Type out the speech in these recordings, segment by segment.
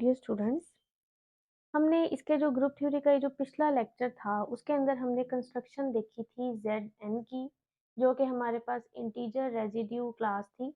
Dear students, हमने इसके जो ग्रुप थ्योरी का ये जो पिछला लेक्चर था, उसके अंदर हमने कंस्ट्रक्शन देखी थी Zn की, जो कि हमारे पास इंटीजर रेजिड्यू क्लास थी।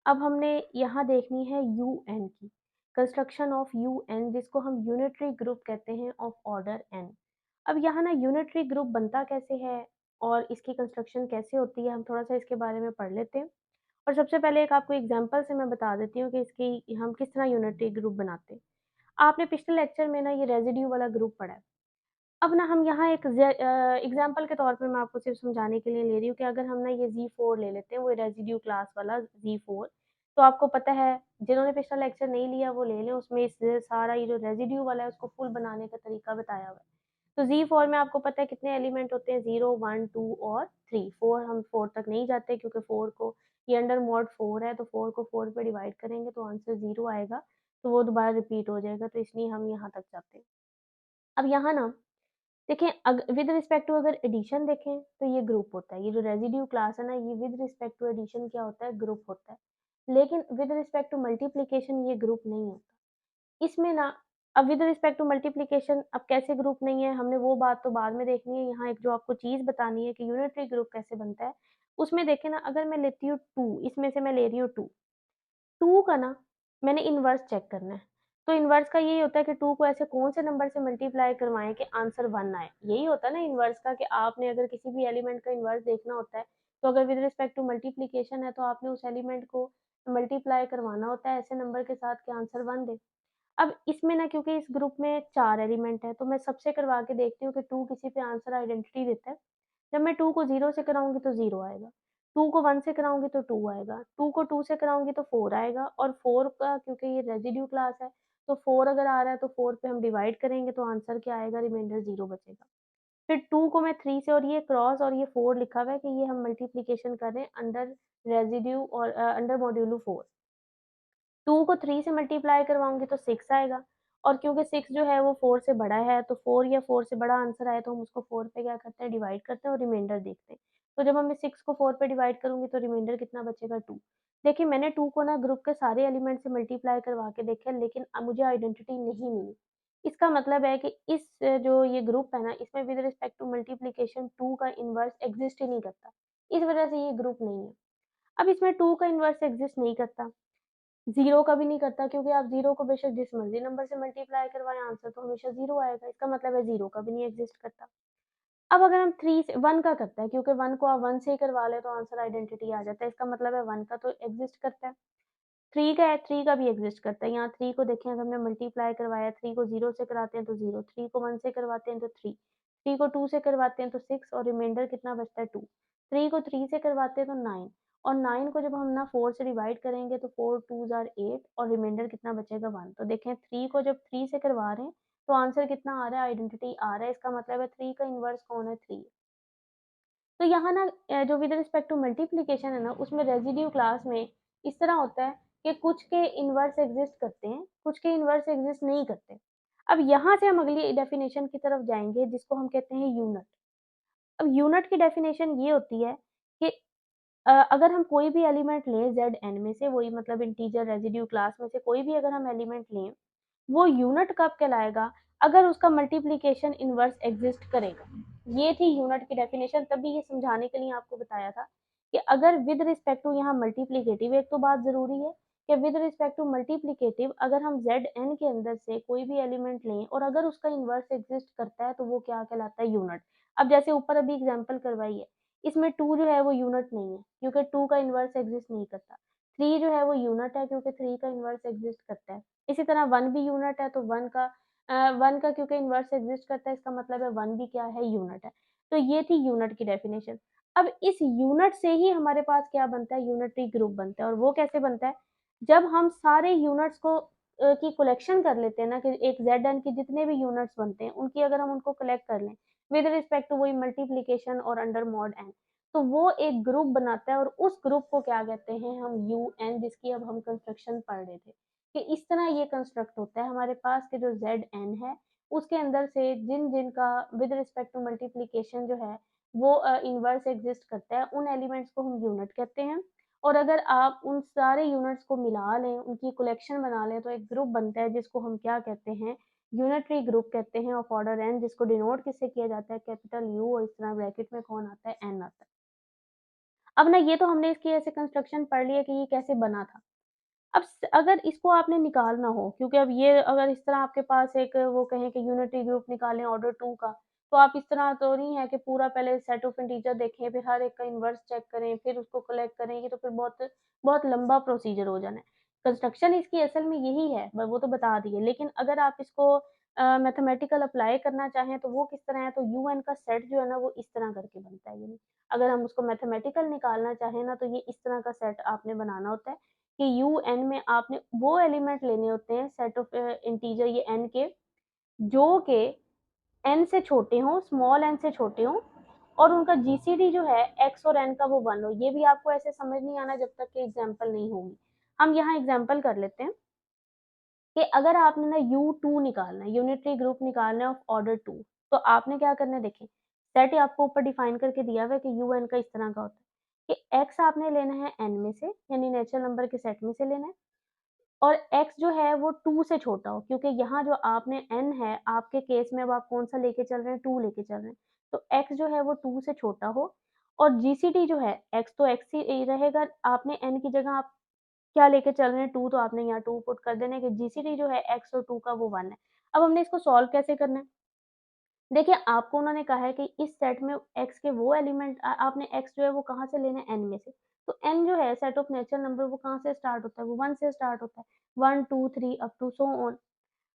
अब हमने यहाँ देखनी है Un की, कंस्ट्रक्शन ऑफ Un जिसको हम यूनिटरी ग्रुप कहते हैं ऑफ ऑर्डर n। अब यहाँ ना यूनिटरी ग्रुप बनता कैसे है और इसकी कंस्ट्रक्शन कैसे होती है, हम थोड़ा सा इसके बारे में पढ़ लेते हैं। और सबसे पहले एक आपको एग्जांपल से मैं बता देती हूँ कि इसकी हम किस तरह यूनिटरी ग्रुप बनाते हैं। आपने पिछले लेक्चर में ना ये रेज़िड्यू वाला ग्रुप पढ़ा है। अब ना हम यहाँ एक एग्ज़ाम्पल के तौर पे मैं आपको सिर्फ़ समझाने के लिए ले रही हूँ कि अगर हम ना ये Z4 ले लेते हैं, वो रेज़िड्यू क्लास वाला Z4, तो आपको पता है, जिन्होंने पिछला लेक्चर नहीं लिया वो ले लें, उसमें इस सारा ये जो रेज़िड्यू वाला है उसको फुल बनाने का तरीका बताया हुआ है। तो Z4 में आपको पता है कितने एलिमेंट होते हैं, 0, 1, 2 और 3। 4 हम 4 तक नहीं जाते क्योंकि 4 को ये अंडर मॉड 4 है, तो 4 को 4 पे डिवाइड करेंगे तो आंसर 0 आएगा, तो वो दोबारा रिपीट हो जाएगा, तो इसलिए हम यहाँ तक जाते हैं। अब यहाँ ना देखें, विद रिस्पेक्ट टू अगर एडिशन देखें तो ये ग्रुप होता है। ये जो रेज़िड्यू क्लास है ना, ये विद रिस्पेक्ट टू एडिशन क्या होता है, ग्रुप होता है। लेकिन विद रिस्पेक्ट टू मल्टीप्लिकेशन ये ग्रुप नहीं होता। इसमें ना अब विद रिस्पेक्ट टू मल्टीप्लिकेशन अब कैसे ग्रुप नहीं है, हमने वो बात तो बाद में देखनी है। यहाँ एक जो आपको चीज़ बतानी है कि यूनिटरी ग्रुप कैसे बनता है, उसमें देखें ना, अगर मैं लेती हूँ 2, इसमें से मैं ले रही हूँ 2, 2 का ना मैंने इनवर्स चेक करना है। तो इनवर्स का यही होता है कि 2 को ऐसे कौन से नंबर से मल्टीप्लाई करवाएँ कि आंसर 1 आए। यही होता है ना इनवर्स का, कि आपने अगर किसी भी एलिमेंट का इनवर्स देखना होता है, तो अगर विद रिस्पेक्ट टू मल्टीप्लिकेशन है तो आपने उस एलिमेंट को मल्टीप्लाई करवाना होता है ऐसे नंबर के साथ कि आंसर 1 दे। अब इसमें ना क्योंकि इस ग्रुप में 4 एलिमेंट हैं, तो मैं सबसे करवा के देखती हूँ कि 2 किसी पे आंसर आइडेंटिटी देता है। जब मैं 2 को 0 से कराऊँगी तो 0 आएगा, 2 को 1 से कराऊँगी तो 2 आएगा, 2 को 2 से कराऊँगी तो 4 आएगा, और 4 का क्योंकि ये रेज़िड्यू क्लास है, तो 4 अगर आ रहा है तो 4 पे हम डिवाइड करेंगे तो आंसर क्या आएगा, रिमाइंडर 0 बचेगा। फिर 2 को मैं 3 से, और ये क्रॉस और ये 4 लिखा हुआ है कि ये हम मल्टीप्लिकेशन कर रहे हैं अंडर रेज़िड्यू और अंडर मॉड्यूलो 4। 2 को 3 से मल्टीप्लाई करवाऊँगी तो 6 आएगा, और क्योंकि 6 जो है वो 4 से बड़ा है, तो 4 या 4 से बड़ा आंसर आए तो हम उसको 4 पे क्या करते हैं, डिवाइड करते हैं और रिमाइंडर देखते हैं। तो जब मैं 6 को 4 पे डिवाइड करूँगी तो रिमाइंडर कितना बचेगा, 2। देखिए, मैंने 2 को ना ग्रुप के सारे एलिमेंट से मल्टीप्लाई करवा के देखा, लेकिन मुझे आइडेंटिटी नहीं मिली। इसका मतलब है कि इस जो ये ग्रुप है ना, इसमें विद रिस्पेक्ट टू मल्टीप्लिकेशन 2 का इनवर्स एक्सिस्ट ही नहीं करता। इस वजह से ये ग्रुप नहीं है। अब इसमें 2 का इनवर्स एक्सिस्ट नहीं करता, 0 का भी नहीं करता, क्योंकि आप 0 को बेशक जिस मर्ज़ी नंबर से मल्टीप्लाई करवाएँ, आंसर तो हमेशा 0 आएगा। इसका मतलब है 0 का भी नहीं एक्सिस्ट करता। अब अगर हम 3 से 1 का करता है, क्योंकि 1 को आप 1 से ही करवा लें तो आंसर आइडेंटिटी आ जाता है। इसका मतलब है 1 का तो एक्सिस्ट करता है। 3 का है, 3 का भी एक्सिस्ट करता है। यहाँ 3 को देखें, अगर हमने मल्टीप्लाई करवाया, 3 को 0 से कराते हैं तो 0, 3 को 1 से करवाते हैं तो 3, 3 को 2 से करवाते हैं तो 6, और रिमाइंडर कितना बचता है, 2। 3 को 3 से करवाते हैं तो 9, और 9 को जब हम ना 4 से डिवाइड करेंगे तो 4 2s आर 8, और रिमाइंडर कितना बचेगा, 1। तो देखें, 3 को जब 3 से करवा रहे हैं तो आंसर कितना आ रहा है, आइडेंटिटी आ रहा है। इसका मतलब है 3 का इन्वर्स कौन है, 3। तो यहाँ ना जो विद रिस्पेक्ट टू मल्टीप्लिकेशन है ना, उसमें रेज़िड्यू क्लास में इस तरह होता है कि कुछ के इन्वर्स एक्सिस्ट करते हैं, कुछ के इन्वर्स एक्सिस्ट नहीं करते। अब यहाँ से हम अगली डेफिनेशन की तरफ जाएँगे, जिसको हम कहते हैं यूनिट। अब यूनिट की डेफिनेशन ये होती है कि अगर हम कोई भी एलिमेंट लें Zn में से, वही मतलब इंटीजर रेज़िड्यू क्लास में से कोई भी अगर हम एलिमेंट लें, वो यूनिट कब कहलाएगा, अगर उसका मल्टीप्लिकेशन इनवर्स एग्जिस्ट करेगा। ये थी यूनिट की डेफिनेशन। तभी ये समझाने के लिए आपको बताया था कि अगर विद रिस्पेक्ट टू यहाँ मल्टीप्लिकेटिव, एक तो बात जरूरी है कि विद रिस्पेक्ट टू मल्टीप्लिकेटिव अगर हम Zn के अंदर से कोई भी एलिमेंट लें और अगर उसका इनवर्स एग्जिस्ट करता है तो वो क्या कहलाता है, यूनिट। अब जैसे ऊपर अभी एग्जाम्पल करवाई है, इसमें 2 जो है वो यूनिट नहीं है क्योंकि 2 का इनवर्स एग्जिस्ट नहीं करता। 3 जो है वो यूनिट है क्योंकि 3 का इनवर्स एग्जिस्ट करता है। इसी तरह 1 भी यूनिट है, तो 1 का क्योंकि इन्वर्स एग्जिस्ट करता है, इसका मतलब है 1 भी क्या है, यूनिट है। तो ये थी यूनिट की डेफिनेशन। अब इस यूनिट से ही हमारे पास क्या बनता है, यूनिटरी ग्रुप बनता है। और वो कैसे बनता है, जब हम सारे यूनिट्स को की कलेक्शन कर लेते हैं ना, कि एक Zn के जितने भी यूनिट्स बनते हैं उनकी अगर हम उनको कलेक्ट कर लें विद रिस्पेक्ट टू वही मल्टीप्लिकेशन और अंडर मॉड n, तो वो एक ग्रुप बनाता है, और उस ग्रुप को क्या कहते हैं हम, UN, जिसकी अब हम कंस्ट्रक्शन पढ़ रहे थे कि इस तरह ये कंस्ट्रक्ट होता है हमारे पास कि जो Zn है उसके अंदर से जिन जिन का विद रिस्पेक्ट टू मल्टीप्लिकेशन जो है वो इनवर्स एग्जिस्ट करता है, उन एलिमेंट्स को हम यूनिट कहते हैं। और अगर आप उन सारे यूनिट्स को मिला लें, उनकी कलेक्शन बना लें, तो एक ग्रुप बनता है जिसको हम क्या कहते हैं, यूनिटरी ग्रुप कहते हैं ऑफ ऑर्डर n, जिसको डिनोट किससे किया जाता है, कैपिटल U, और इस तरह ब्रैकेट में कौन आता है, n आता है। अब ना ये तो हमने इसकी ऐसे कंस्ट्रक्शन पढ़ ली है कि ये कैसे बना था। अब अगर इसको आपने निकालना हो, क्योंकि अब ये अगर इस तरह आपके पास एक वो कहें कि यूनिटी ग्रुप निकालें ऑर्डर 2 का, तो आप इस तरह तो नहीं है कि पूरा पहले सेट ऑफ इंटीजर देखें, फिर हर एक का इन्वर्स चेक करें, फिर उसको कलेक्ट करें, ये तो फिर बहुत बहुत लंबा प्रोसीजर हो जाना है। कंस्ट्रक्शन इसकी असल में यही है, वो तो बता दिए, लेकिन अगर आप इसको मैथमेटिकल अप्लाई करना चाहें तो वो किस तरह है, तो यूएन का सेट जो है ना वो इस तरह करके बनता है। यानी अगर हम उसको मैथमेटिकल निकालना चाहें ना, तो ये इस तरह का सेट आपने बनाना होता है कि UN में आपने वो एलिमेंट लेने होते हैं सेट ऑफ इंटीजर ये n के, जो कि n से छोटे हों, स्मॉल n से छोटे हों, और उनका जीसीडी जो है x और n का वो 1 हो। ये भी आपको ऐसे समझ नहीं आना जब तक कि एग्जांपल नहीं होगी। हम यहाँ एग्जांपल कर लेते हैं कि अगर आपने ना U2 निकालना है, यूनिटरी ग्रुप निकालना है ऑफ ऑर्डर 2, तो आपने क्या करना है, देखें सेट आपको ऊपर डिफाइन करके दिया हुआ है कि UN का इस तरह का होता है कि x आपने लेना है n में से, यानी नेचुरल नंबर के सेट में से लेना है, और x जो है वो 2 से छोटा हो, क्योंकि यहाँ जो आपने n है, आपके केस में अब आप कौन-सा लेके चल रहे हैं, 2 लेके चल रहे हैं। तो x जो है वो 2 से छोटा हो, और जीसीडी जो है x तो x ही रहेगा, आपने n की जगह आप क्या लेके चल रहे हैं, 2, तो आपने यहाँ 2 पुट कर देना है कि जीसीडी जो है x और 2 का वो 1 है। अब हमने इसको सॉल्व कैसे करना है? देखिए, आपको उन्होंने कहा है कि इस सेट में x के वो एलिमेंट आपने x जो है वो कहाँ से लेना है, n में से। तो n जो है सेट ऑफ नेचुरल नंबर वो कहाँ से स्टार्ट होता है, वो 1 से स्टार्ट होता है। 1, 2, 3 अप टू सो ऑन।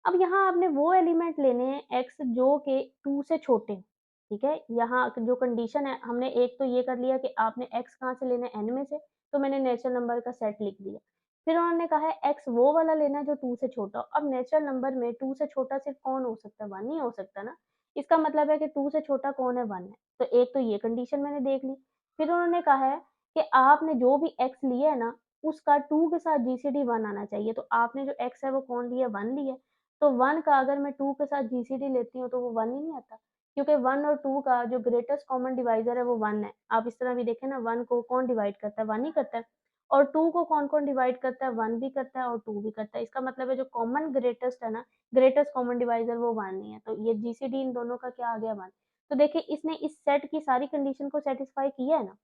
अब यहाँ आपने वो एलिमेंट लेने हैं x जो कि 2 से छोटे हैं, ठीक है? यहाँ जो कंडीशन है, हमने एक तो ये कर लिया कि आपने x कहाँ से लेना है, n में से, तो मैंने नेचुरल नंबर का सेट लिख दिया। फिर उन्होंने कहा है x वो वाला लेना है जो 2 से छोटा हो। अब नेचुरल नंबर में 2 से छोटा सिर्फ कौन हो सकता है, 1 ही हो सकता है ना। इसका मतलब है कि 2 से छोटा कौन है, 1 है। तो एक तो ये कंडीशन मैंने देख ली। फिर उन्होंने कहा है कि आपने जो भी x लिया है ना, उसका 2 के साथ जीसीडी 1 आना चाहिए। तो आपने जो x है वो कौन लिया, 1 लिया है। तो 1 का अगर मैं 2 के साथ जीसीडी लेती हूँ तो वो 1 ही नहीं आता, क्योंकि 1 और 2 का जो ग्रेटेस्ट कॉमन डिवाइज़र है वो 1 है। आप इस तरह भी देखें ना, 1 को कौन डिवाइड करता है, 1 ही करता है, और 2 को कौन-कौन डिवाइड करता है, 1 भी करता है और 2 भी करता है। इसका मतलब है जो कॉमन ग्रेटेस्ट है ना, ग्रेटेस्ट कॉमन डिवाइज़र वो 1 ही है। तो ये जीसीडी इन दोनों का क्या आ गया, 1। तो देखिए इसने इस सेट की सारी कंडीशन को सैटिस्फाई किया है ना।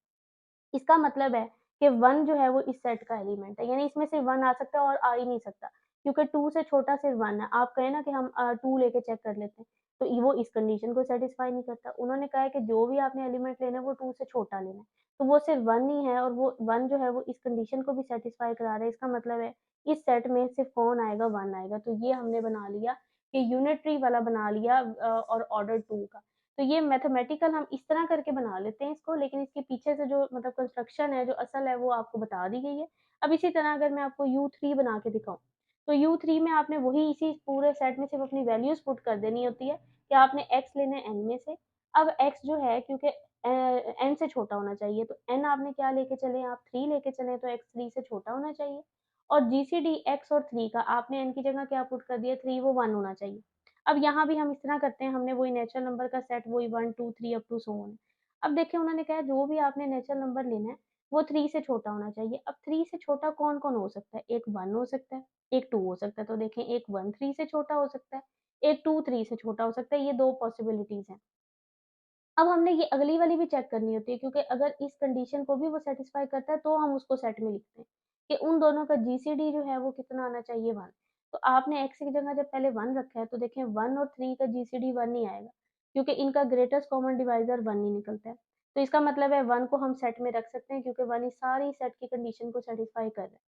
इसका मतलब है कि 1 जो है वो इस सेट का एलिमेंट है, यानी इसमें सिर्फ 1 आ सकता है और आ ही नहीं सकता, क्योंकि 2 से छोटा सिर्फ 1 है। आप कहें ना कि हम 2 लेके चेक कर लेते हैं, तो वो इस कंडीशन को सैटिस्फाई नहीं करता। उन्होंने कहा है कि जो भी आपने एलिमेंट लेना है वो 2 से छोटा लेना है, तो वो सिर्फ 1 ही है, और वो 1 जो है वो इस कंडीशन को भी सैटिस्फाई करा रहा है। इसका मतलब है इस सेट में सिर्फ कौन आएगा, 1 आएगा। तो ये हमने बना लिया कि यूनिटरी वाला बना लिया और ऑर्डर 2 का। तो ये मैथमेटिकल हम इस तरह करके बना लेते हैं इसको, लेकिन इसके पीछे से जो मतलब कंस्ट्रक्शन है, जो असल है, वो आपको बता दी गई है। अब इसी तरह अगर मैं आपको U3 बना के दिखाऊँ, तो U3 में आपने वही इसी पूरे सेट में सिर्फ अपनी वैल्यूज़ पुट कर देनी होती है कि आपने x लेना है n में से। अब x जो है, क्योंकि n से छोटा होना चाहिए, तो n आपने क्या लेके चले, आप 3 लेके चले, तो x 3 से छोटा होना चाहिए। और जीसीडी x और 3 का आपने n की जगह क्या पुट कर दिया, 3, वो 1 होना चाहिए। अब यहाँ भी हम इस तरह करते हैं, हमने वही नेचुरल नंबर का सेट, वही 1, 2, 3 अप टू सो ऑन। अब देखिए उन्होंने कहा है जो भी आपने नेचुरल नंबर लेना है, वो 3 से छोटा होना चाहिए। अब 3 से छोटा कौन-कौन हो सकता है? एक 1 हो सकता है, एक 2 हो सकता है। तो देखें, एक 1 3 से छोटा हो सकता है, एक 2 3 से छोटा हो सकता है। ये 2 पॉसिबिलिटीज़ हैं। अब हमने ये अगली वाली भी चेक करनी होती है, क्योंकि अगर इस कंडीशन को भी वो सैटिस्फाई करता है, तो हम उसको सेट में लिखते हैं कि उन दोनों का जीसीडी जो है वो कितना आना चाहिए, 1। तो आपने x की जगह जब पहले 1 रखा है, तो देखें 1 और 3 का जीसीडी 1 ही आएगा, क्योंकि इनका ग्रेटेस्ट कॉमन डिवाइज़र 1 ही निकलता है। तो इसका मतलब है 1 को हम सेट में रख सकते हैं, क्योंकि 1 इस सारी सेट की कंडीशन को सैटिस्फाई कर रहा है।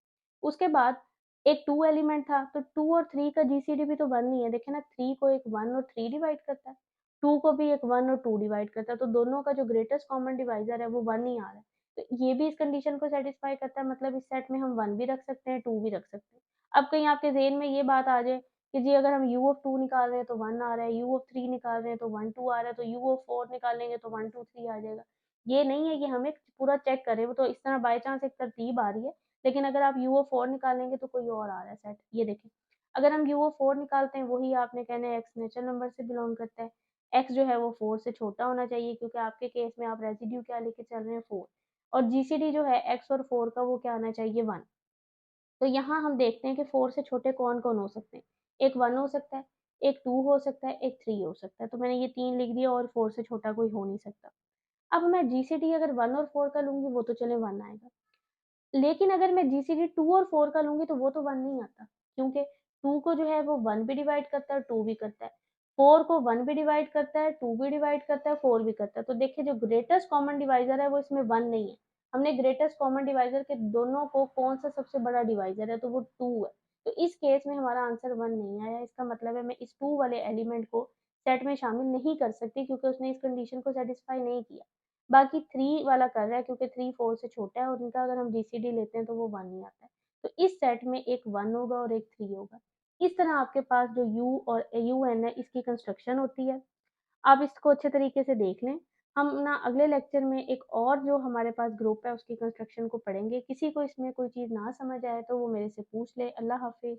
उसके बाद एक 2 एलिमेंट था, तो 2 और 3 का जीसीडी भी तो 1 ही है। देखिए ना, 3 को एक 1 और 3 डिवाइड करता है, 2 को भी एक 1 और 2 डिवाइड करता है, तो दोनों का जो ग्रेटेस्ट कॉमन डिवाइज़र है वो 1 ही आ रहा है। तो ये भी इस कंडीशन को सैटिस्फाई करता है, मतलब इस सेट में हम 1 भी रख सकते हैं, 2 भी रख सकते हैं। अब कहीं आपके ज़हन में ये बात आ जाए कि जी अगर हम U ऑफ 2 निकाल रहे हैं तो 1 आ रहा है, U ऑफ 3 निकाल रहे हैं तो 1, 2 आ रहा है, तो U ऑफ 4 निकालेंगे तो 1, 2, 3 आ जाएगा। ये नहीं है कि हमें पूरा चेक करें, वो तो इस तरह बाय चांस एक तरतीब आ रही है। लेकिन अगर आप U4 निकालेंगे तो कोई और आ रहा है सेट, ये देखें। अगर हम U4 निकालते हैं, वही आपने कहना है x नेचुरल नंबर से बिलॉन्ग करता है। x जो है वो 4 से छोटा होना चाहिए, क्योंकि आपके केस में आप रेज़िड्यू क्या लेके चल रहे हैं, 4। और जीसीडी जो है x और 4 का वो क्या आना चाहिए 1। तो यहाँ हम देखते हैं कि 4 से छोटे कौन-कौन हो सकते हैं। एक 1 हो सकता है, एक 2 हो सकता है, एक 3 हो सकता है। तो मैंने ये 3 लिख दिया और 4 से छोटा कोई हो नहीं सकता। अब मैं जीसीडी अगर 1 और 4 का लूँगी वो तो चलें 1 आएगा। लेकिन अगर मैं जीसीडी 2 और 4 का लूँगी तो वो तो 1 नहीं आता, क्योंकि 2 को जो है वो 1 भी डिवाइड करता है, 2 भी करता है। 4 को 1 भी डिवाइड करता है, 2 भी डिवाइड करता है, 4 भी करता है। तो देखिए जो ग्रेटेस्ट कॉमन डिवाइज़र है वो इसमें 1 नहीं है। हमने ग्रेटेस्ट कॉमन डिवाइज़र के दोनों को कौन-सा सबसे बड़ा डिवाइज़र है तो वो 2 है। तो इस केस में हमारा आंसर 1 नहीं आया। इसका मतलब है मैं इस 2 वाले एलिमेंट को सेट में शामिल नहीं कर सकती क्योंकि उसने इस कंडीशन को सैटिस्फाई नहीं किया। बाकी 3 वाला कर रहा है क्योंकि 3 4 से छोटा है और इनका अगर हम जीसीडी लेते हैं तो वो 1 ही आता है। तो इस सेट में एक 1 होगा और एक 3 होगा। इस तरह आपके पास जो यू और यूएन है इसकी कंस्ट्रक्शन होती है। आप इसको अच्छे तरीके से देख लें। हम ना अगले लेक्चर में एक और जो हमारे पास ग्रुप है उसकी कंस्ट्रक्शन को पढ़ेंगे। किसी को इसमें कोई चीज़ ना समझ आए तो वो मेरे से पूछ ले। अल्लाह हाफ़िज़।